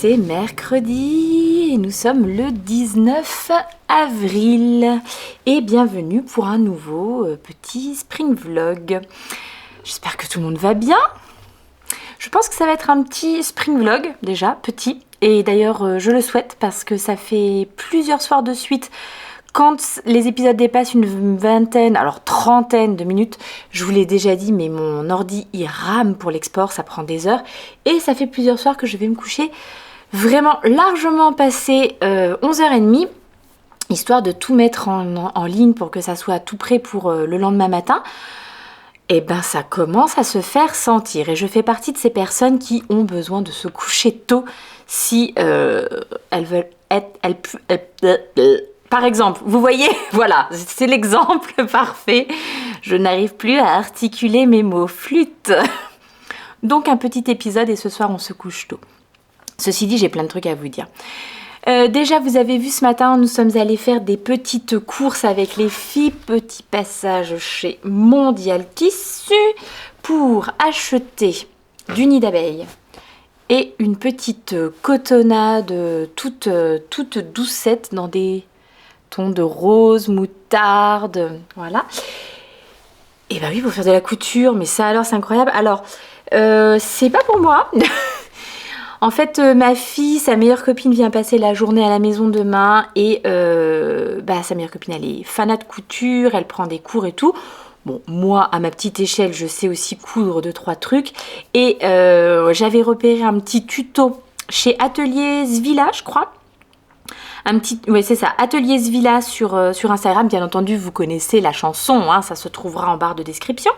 c'est mercredi et nous sommes le 19 avril et bienvenue pour un nouveau petit spring vlog. J'espère que tout le monde va bien. Je pense que ça va être un petit spring vlog déjà, petit, et d'ailleurs je le souhaite parce que ça fait plusieurs soirs de suite. Quand les épisodes dépassent une vingtaine, alors trentaine de minutes, je vous l'ai déjà dit, mais mon ordi il rame pour l'export, ça prend des heures. Et ça fait plusieurs soirs que je vais me coucher vraiment largement passé 11h30, histoire de tout mettre en ligne pour que ça soit tout prêt pour le lendemain matin. Et ben ça commence à se faire sentir. Et je fais partie de ces personnes qui ont besoin de se coucher tôt si elles veulent par exemple, vous voyez, voilà, c'est l'exemple parfait. Je n'arrive plus à articuler mes mots. Flûte. Donc un petit épisode et ce soir on se couche tôt. Ceci dit, j'ai plein de trucs à vous dire. Déjà, vous avez vu ce matin, nous sommes allés faire des petites courses avec les filles. Petit passage chez Mondial Tissu pour acheter du nid d'abeille et une petite cotonnade toute doucette dans des tons de rose, moutarde, voilà. Et bah oui, pour faire de la couture, mais ça alors c'est incroyable. Alors, c'est pas pour moi. En fait, ma fille, sa meilleure copine vient passer la journée à la maison demain et sa meilleure copine, elle est fanat de couture, elle prend des cours et tout. Bon, moi, à ma petite échelle, je sais aussi coudre 2-3 trucs. Et j'avais repéré un petit tuto chez Atelier Svila, je crois. Oui, c'est ça, Atelier Svila sur Instagram. Bien entendu, vous connaissez la chanson, hein, ça se trouvera en barre de description.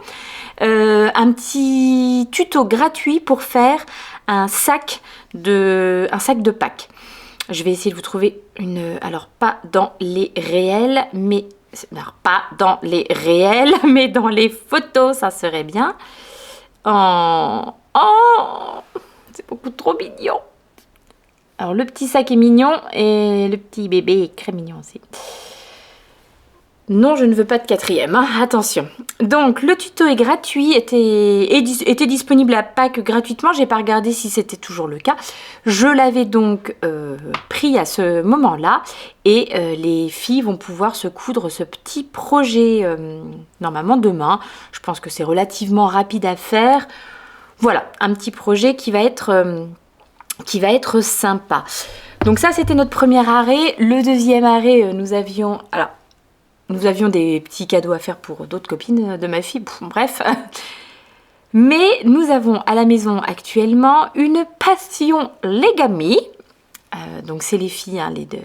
Un petit tuto gratuit pour faire un sac de Pâques. Je vais essayer de vous trouver une... Alors, pas dans les réels, mais... Alors, pas dans les réels, mais dans les photos, ça serait bien. Oh, c'est beaucoup trop mignon. Alors le petit sac est mignon et le petit bébé est très mignon aussi. Non, je ne veux pas de quatrième, hein, attention. Donc le tuto est gratuit, était disponible à Pâques gratuitement. J'ai pas regardé si c'était toujours le cas. Je l'avais donc pris à ce moment-là et les filles vont pouvoir se coudre ce petit projet normalement demain. Je pense que c'est relativement rapide à faire. Voilà, un petit projet qui va être sympa. Donc ça, c'était notre premier arrêt. Le deuxième arrêt, nous avions des petits cadeaux à faire pour d'autres copines de ma fille. Bref. Mais nous avons à la maison actuellement une passion Legami. Donc c'est les filles, hein, les de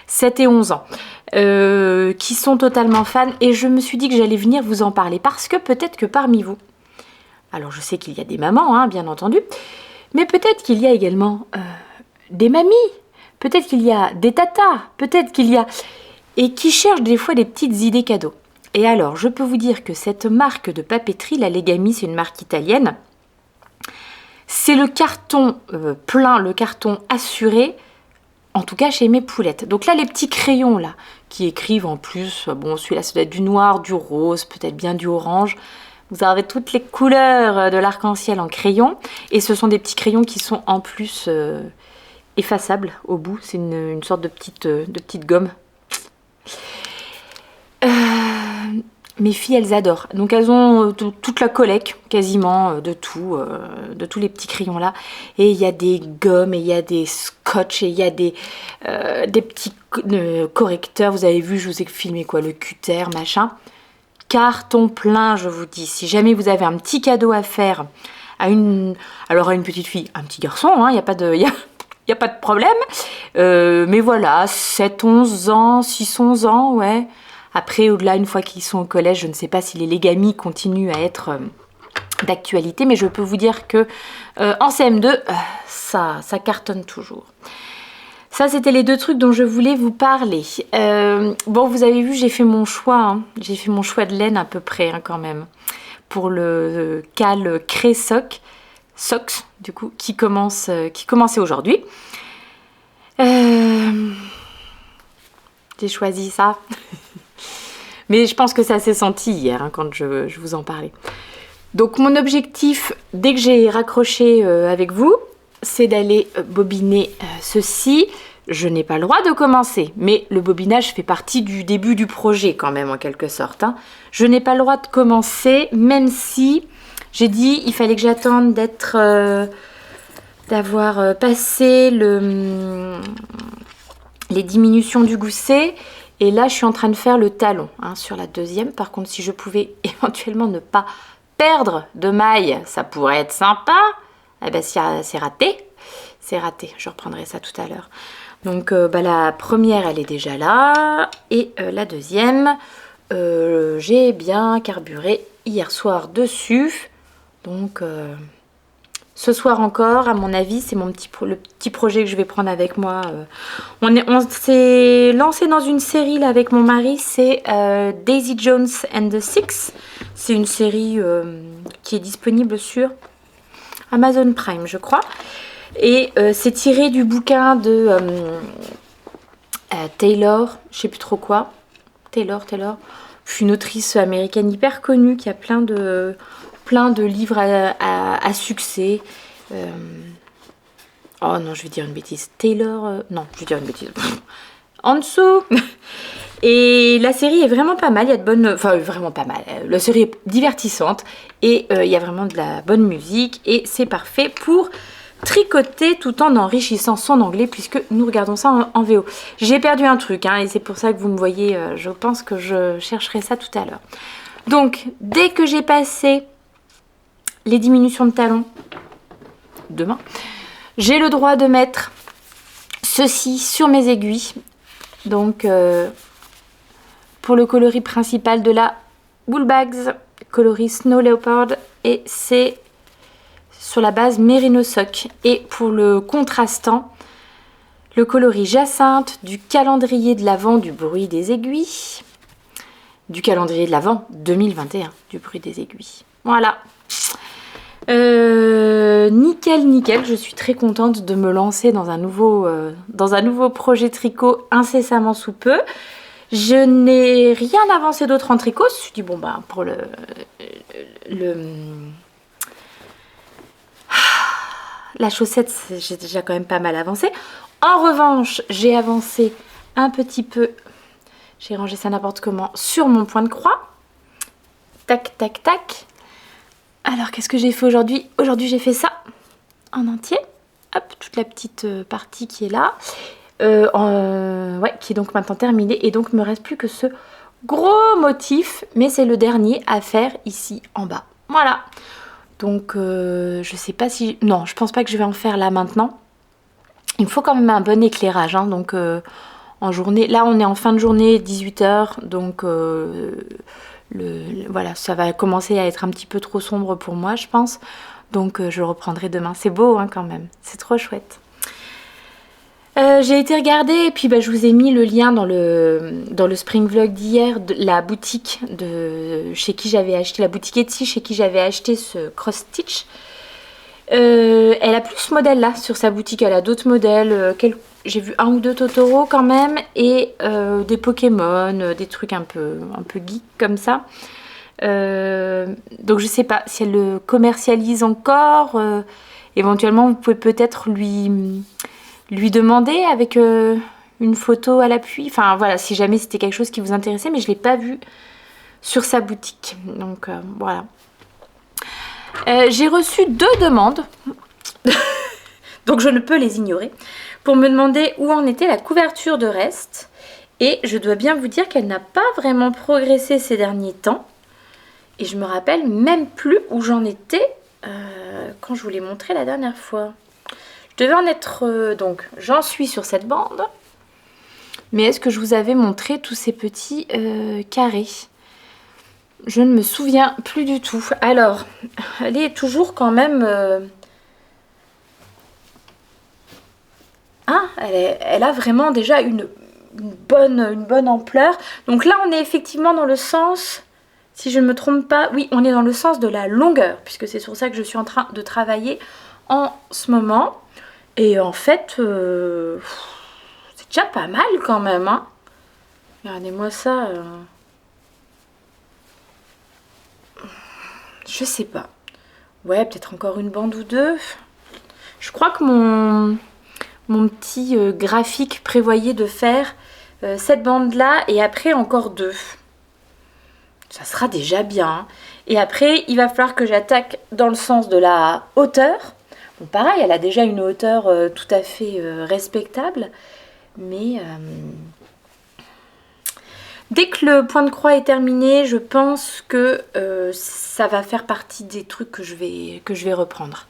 7 et 11 ans, qui sont totalement fans. Et je me suis dit que j'allais venir vous en parler parce que peut-être que parmi vous, alors je sais qu'il y a des mamans, hein, bien entendu, mais peut-être qu'il y a également des mamies, peut-être qu'il y a des tatas, peut-être qu'il y a... et qui cherchent des fois des petites idées cadeaux. Et alors, je peux vous dire que cette marque de papeterie, la Legami, c'est une marque italienne. C'est le carton plein, le carton assuré, en tout cas chez mes poulettes. Donc là, les petits crayons là, qui écrivent en plus, bon, celui-là, ça doit être du noir, du rose, peut-être bien du orange. Vous avez toutes les couleurs de l'arc-en-ciel en crayon. Et ce sont des petits crayons qui sont en plus effaçables au bout. C'est une sorte de petite gomme. Mes filles, elles adorent. Donc elles ont toute la collecte quasiment de tous les petits crayons là. Et il y a des gommes, et il y a des scotch, et il y a des petits correcteurs. Vous avez vu, je vous ai filmé quoi, le cutter, machin. Carton plein, je vous dis. Si jamais vous avez un petit cadeau à faire à une petite fille, un petit garçon, hein, il n'y a pas de problème. Mais voilà, 7, 11 ans, 6, 11 ans, ouais. Après, au-delà, une fois qu'ils sont au collège, je ne sais pas si les Legami continuent à être d'actualité, mais je peux vous dire que en CM2, ça cartonne toujours. Ça, c'était les deux trucs dont je voulais vous parler. Bon, vous avez vu, j'ai fait mon choix. Hein. J'ai fait mon choix de laine à peu près, hein, quand même. Pour le Cal Cré Socks, du coup, qui commençait aujourd'hui. J'ai choisi ça. Mais je pense que ça s'est senti hier, hein, quand je vous en parlais. Donc mon objectif, dès que j'ai raccroché avec vous, c'est d'aller bobiner ceci. Je n'ai pas le droit de commencer, mais le bobinage fait partie du début du projet quand même, en quelque sorte. Hein. Je n'ai pas le droit de commencer, même si j'ai dit il fallait que j'attende d'avoir passé les diminutions du gousset. Et là, je suis en train de faire le talon, hein, sur la deuxième. Par contre, si je pouvais éventuellement ne pas perdre de maille, ça pourrait être sympa. Eh bien, c'est raté. C'est raté. Je reprendrai ça tout à l'heure. Donc, la première, elle est déjà là. Et la deuxième, j'ai bien carburé hier soir dessus. Donc... ce soir encore, à mon avis, c'est le petit projet que je vais prendre avec moi. On s'est lancé dans une série là, avec mon mari, c'est Daisy Jones and the Six. C'est une série qui est disponible sur Amazon Prime, je crois. Et c'est tiré du bouquin de Taylor, je sais plus trop quoi. Taylor. Une autrice américaine hyper connue qui a plein de livres à succès. Oh non, je vais dire une bêtise. Taylor... non, je vais dire une bêtise. En dessous. Et la série est vraiment pas mal. Il y a de bonnes... Enfin, vraiment pas mal. La série est divertissante. Et il y a vraiment de la bonne musique. Et c'est parfait pour tricoter tout en enrichissant son anglais, puisque nous regardons ça en VO. J'ai perdu un truc, hein, et c'est pour ça que vous me voyez. Je pense que je chercherai ça tout à l'heure. Donc, dès que j'ai passé les diminutions de talons, demain, j'ai le droit de mettre ceci sur mes aiguilles. Donc, pour le coloris principal de la Woolbags, coloris Snow Leopard, et c'est sur la base Merino Sock. Et pour le contrastant, le coloris Jacinthe du calendrier de l'Avent du bruit des aiguilles. Du calendrier de l'Avent 2021 du bruit des aiguilles. Voilà. Nickel, nickel, je suis très contente de me lancer dans un nouveau projet tricot incessamment sous peu. Je n'ai rien avancé d'autre en tricot. Je me suis dit, bon, bah, pour la chaussette, j'ai déjà quand même pas mal avancé. En revanche, j'ai avancé un petit peu, j'ai rangé ça n'importe comment, sur mon point de croix. Tac, tac, tac. Alors, qu'est-ce que j'ai fait aujourd'hui? Aujourd'hui, j'ai fait ça en entier. Hop, toute la petite partie qui est là. Ouais, qui est donc maintenant terminée. Et donc, il me reste plus que ce gros motif. Mais c'est le dernier à faire ici en bas. Voilà. Donc, je sais pas si... Non, je pense pas que je vais en faire là maintenant. Il me faut quand même un bon éclairage. Hein, donc, en journée... Là, on est en fin de journée, 18 h. Donc... voilà, ça va commencer à être un petit peu trop sombre pour moi, je pense. Donc je le reprendrai demain. C'est beau hein, quand même, c'est trop chouette. J'ai été regarder et puis je vous ai mis le lien dans le Spring Vlog d'hier de la boutique chez qui j'avais acheté, la boutique Etsy chez qui j'avais acheté ce cross stitch. Elle a plus ce modèle là sur sa boutique, elle a d'autres modèles, j'ai vu un ou deux Totoro quand même et des Pokémon, des trucs un peu geek comme ça. Donc je sais pas si elle le commercialise encore. Éventuellement vous pouvez peut-être lui demander avec une photo à l'appui. Enfin voilà, si jamais c'était quelque chose qui vous intéressait, mais je l'ai pas vu sur sa boutique. Donc voilà. J'ai reçu 2 demandes, donc je ne peux les ignorer, pour me demander où en était la couverture de reste. Et je dois bien vous dire qu'elle n'a pas vraiment progressé ces derniers temps. Et je me rappelle même plus où j'en étais quand je vous l'ai montré la dernière fois. Je devais en être... donc j'en suis sur cette bande. Mais est-ce que je vous avais montré tous ces petits carrés ? Je ne me souviens plus du tout. Alors, elle est toujours quand même... Ah, elle a vraiment déjà une bonne ampleur. Donc là, on est effectivement dans le sens, si je ne me trompe pas, oui, on est dans le sens de la longueur, puisque c'est sur ça que je suis en train de travailler en ce moment. Et en fait, c'est déjà pas mal quand même. Hein. Regardez-moi ça... Je sais pas. Ouais, peut-être encore une bande ou deux. Je crois que mon petit graphique prévoyait de faire cette bande-là et après encore 2. Ça sera déjà bien. Et après, il va falloir que j'attaque dans le sens de la hauteur. Bon, pareil, elle a déjà une hauteur tout à fait respectable. Mais... dès que le point de croix est terminé, je pense que ça va faire partie des trucs que je vais reprendre.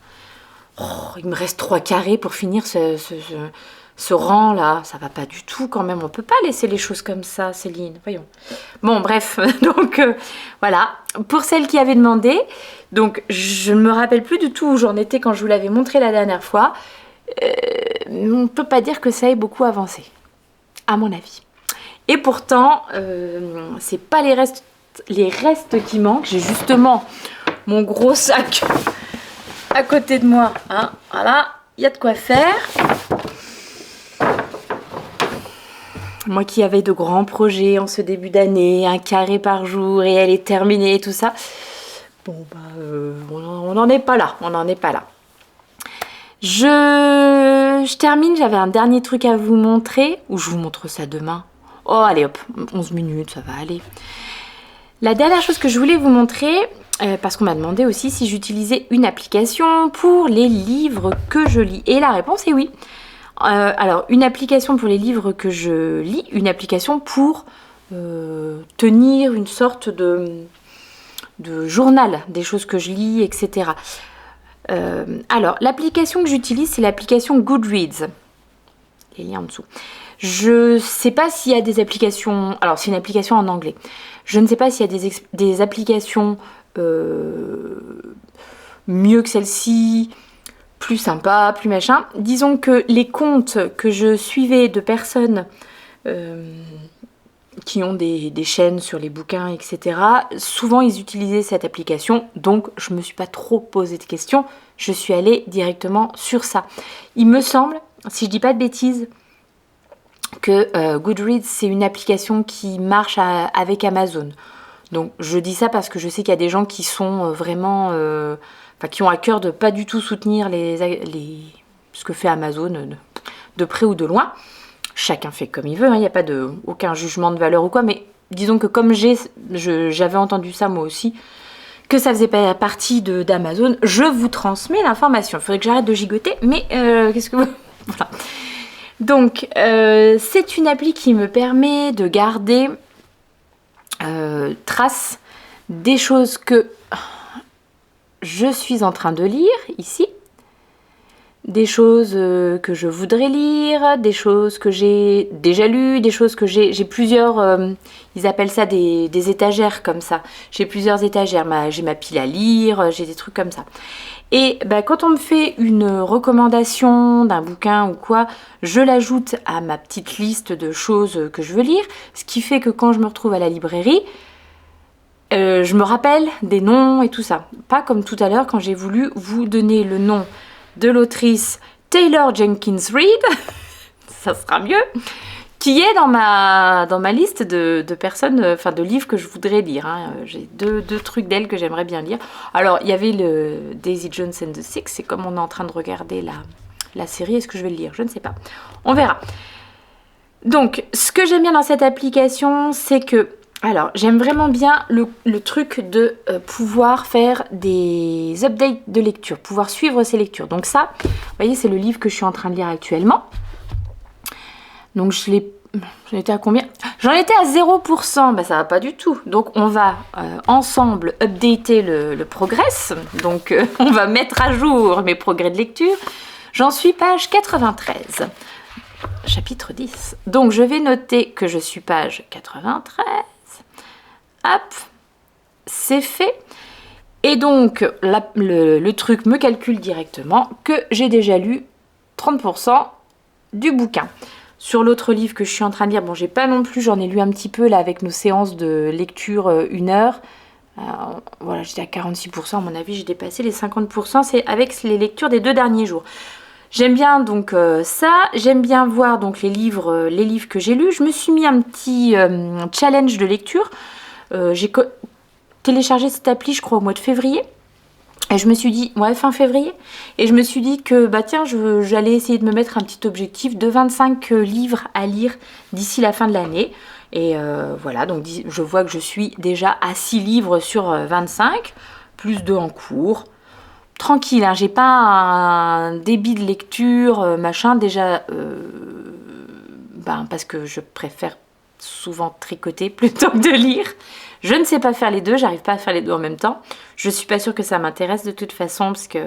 Oh, il me reste 3 carrés pour finir ce rang là. Ça va pas du tout quand même. On peut pas laisser les choses comme ça, Céline. Voyons. Bon, bref. Donc voilà. Pour celle qui avait demandé, donc je ne me rappelle plus du tout où j'en étais quand je vous l'avais montré la dernière fois. On ne peut pas dire que ça ait beaucoup avancé, à mon avis. Et pourtant, c'est pas les restes qui manquent. J'ai justement mon gros sac à côté de moi. Hein. Voilà, il y a de quoi faire. Moi qui avais de grands projets en ce début d'année, 1 carré par jour et elle est terminée et tout ça. Bon, on n'en est pas là. On n'en est pas là. Je termine. J'avais un dernier truc à vous montrer. Ou je vous montre ça demain. Oh, allez hop, 11 minutes, ça va aller. La dernière chose que je voulais vous montrer, parce qu'on m'a demandé aussi si j'utilisais une application pour les livres que je lis. Et la réponse est oui. Alors, une application pour les livres que je lis, une application pour tenir une sorte de journal des choses que je lis, etc. Alors, l'application que j'utilise, c'est l'application Goodreads. Les liens en dessous. Je sais pas s'il y a des applications... Alors, c'est une application en anglais. Je ne sais pas s'il y a des applications mieux que celle-ci, plus sympa, plus machin. Disons que les comptes que je suivais de personnes qui ont des chaînes sur les bouquins, etc., souvent ils utilisaient cette application, donc je me suis pas trop posé de questions, je suis allée directement sur ça. Il me semble, si je dis pas de bêtises, que Goodreads c'est une application qui marche avec Amazon. Donc je dis ça parce que je sais qu'il y a des gens qui sont vraiment, qui ont à cœur de pas du tout soutenir ce que fait Amazon de près ou de loin. Chacun fait comme il veut, il n'y a pas aucun jugement de valeur ou quoi, mais disons que comme j'avais entendu ça moi aussi, que ça faisait pas partie d'Amazon, je vous transmets l'information. Il faudrait que j'arrête de gigoter, mais qu'est-ce que vous... Voilà. Donc, c'est une appli qui me permet de garder trace des choses que je suis en train de lire ici, des choses que je voudrais lire, des choses que j'ai déjà lues, des choses que j'ai plusieurs, ils appellent ça des étagères comme ça. J'ai plusieurs étagères, j'ai ma pile à lire, j'ai des trucs comme ça. Et quand on me fait une recommandation d'un bouquin ou quoi, je l'ajoute à ma petite liste de choses que je veux lire, ce qui fait que quand je me retrouve à la librairie, je me rappelle des noms et tout ça. Pas comme tout à l'heure quand j'ai voulu vous donner le nom de l'autrice Taylor Jenkins Reid, ça sera mieux, qui est dans ma liste de personnes, de livres que je voudrais lire. J'ai deux trucs d'elle que j'aimerais bien lire. Alors, il y avait le Daisy Jones and the Six, c'est comme on est en train de regarder la série, est-ce que je vais le lire? Je ne sais pas. On verra. Donc, ce que j'aime bien dans cette application, c'est que alors, j'aime vraiment bien le truc de pouvoir faire des updates de lecture, pouvoir suivre ces lectures. Donc ça, vous voyez, c'est le livre que je suis en train de lire actuellement. Donc j'en étais à combien? J'en étais à 0%, ça va pas du tout. Donc on va ensemble updater le progress. Donc on va mettre à jour mes progrès de lecture. J'en suis page 93. Chapitre 10. Donc je vais noter que je suis page 93. Hop, c'est fait. Et donc, le truc me calcule directement que j'ai déjà lu 30% du bouquin. Sur l'autre livre que je suis en train de lire, bon, j'ai pas non plus, j'en ai lu un petit peu là avec nos séances de lecture 1 heure. Voilà, j'étais à 46%, à mon avis, j'ai dépassé les 50%. C'est avec les lectures des 2 derniers jours. J'aime bien donc ça, j'aime bien voir donc les livres que j'ai lus. Je me suis mis un petit challenge de lecture. J'ai téléchargé cette appli, je crois, au mois de février. Et je me suis dit, fin février. Et je me suis dit que, tiens, j'allais essayer de me mettre un petit objectif de 25 livres à lire d'ici la fin de l'année. Et voilà, donc je vois que je suis déjà à 6 livres sur 25, plus 2 en cours. Tranquille, hein, j'ai pas un débit de lecture, déjà, parce que je préfère souvent tricoter plutôt que de lire. Je ne sais pas faire les deux, j'arrive pas à faire les deux en même temps. Je suis pas sûre que ça m'intéresse de toute façon parce que,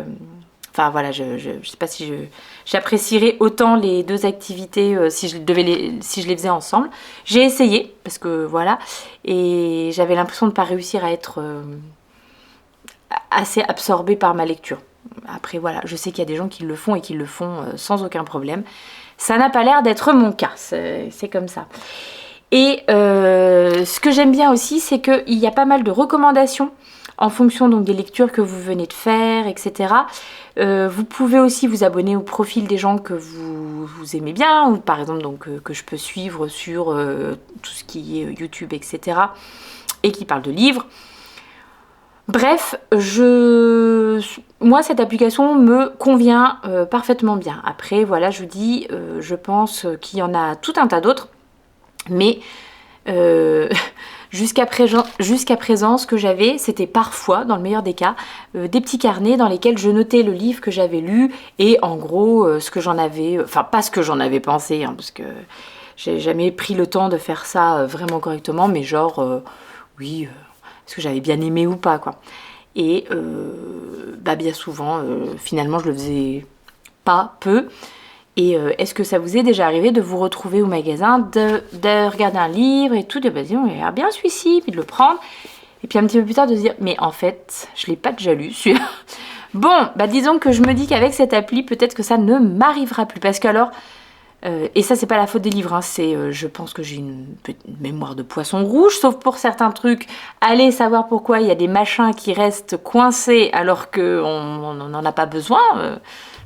je sais pas si j'apprécierais autant les deux activités si je les faisais ensemble. J'ai essayé parce que voilà, et j'avais l'impression de pas réussir à être assez absorbée par ma lecture. Après voilà, je sais qu'il y a des gens qui le font et qui le font sans aucun problème. Ça n'a pas l'air d'être mon cas, c'est comme ça. Et ce que j'aime bien aussi, c'est qu'il y a pas mal de recommandations en fonction donc des lectures que vous venez de faire, etc. Vous pouvez aussi vous abonner au profil des gens que vous aimez bien, ou par exemple donc, que je peux suivre sur tout ce qui est YouTube, etc. et qui parle de livres. Bref, moi cette application me convient parfaitement bien. Après, voilà, je vous dis, je pense qu'il y en a tout un tas d'autres. Mais jusqu'à présent, ce que j'avais, c'était parfois, dans le meilleur des cas, des petits carnets dans lesquels je notais le livre que j'avais lu et en gros ce que j'en avais, pas ce que j'en avais pensé, parce que j'ai jamais pris le temps de faire ça vraiment correctement, mais genre, est-ce que j'avais bien aimé ou pas, quoi. Et bien souvent, finalement, je le faisais pas peu. Et est-ce que ça vous est déjà arrivé de vous retrouver au magasin, de regarder un livre et tout, de dire, il a l'air bien celui-ci, puis de le prendre, et puis un petit peu plus tard de se dire, mais en fait, je l'ai pas déjà lu, celui-là. Bon, disons que je me dis qu'avec cette appli, peut-être que ça ne m'arrivera plus, parce que alors, Et ça, c'est pas la faute des livres, hein, je pense que j'ai une mémoire de poisson rouge, sauf pour certains trucs. Allez savoir pourquoi il y a des machins qui restent coincés alors qu'on n'en a pas besoin.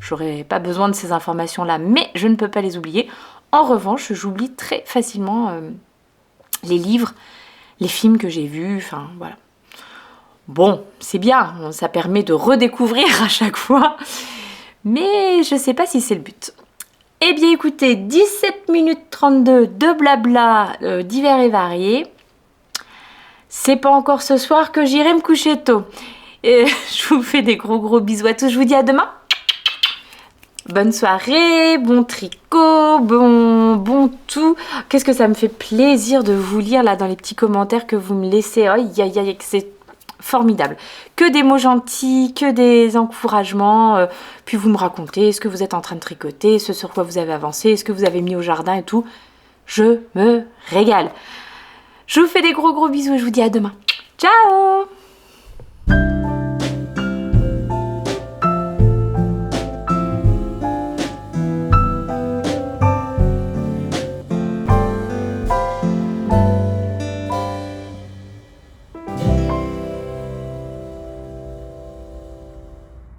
J'aurais pas besoin de ces informations-là, mais je ne peux pas les oublier. En revanche, j'oublie très facilement les livres, les films que j'ai vus, enfin voilà. Bon, c'est bien, ça permet de redécouvrir à chaque fois, mais je sais pas si c'est le but. Eh bien écoutez, 17 minutes 32 de blabla divers et variés. C'est pas encore ce soir que j'irai me coucher tôt. Et je vous fais des gros bisous à tous, je vous dis à demain. Bonne soirée, bon tricot, bon tout. Qu'est-ce que ça me fait plaisir de vous lire là dans les petits commentaires que vous me laissez. Oh, c'est formidable. Que des mots gentils, que des encouragements. Puis vous me racontez ce que vous êtes en train de tricoter, ce sur quoi vous avez avancé, ce que vous avez mis au jardin et tout. Je me régale. Je vous fais des gros bisous et je vous dis à demain. Ciao!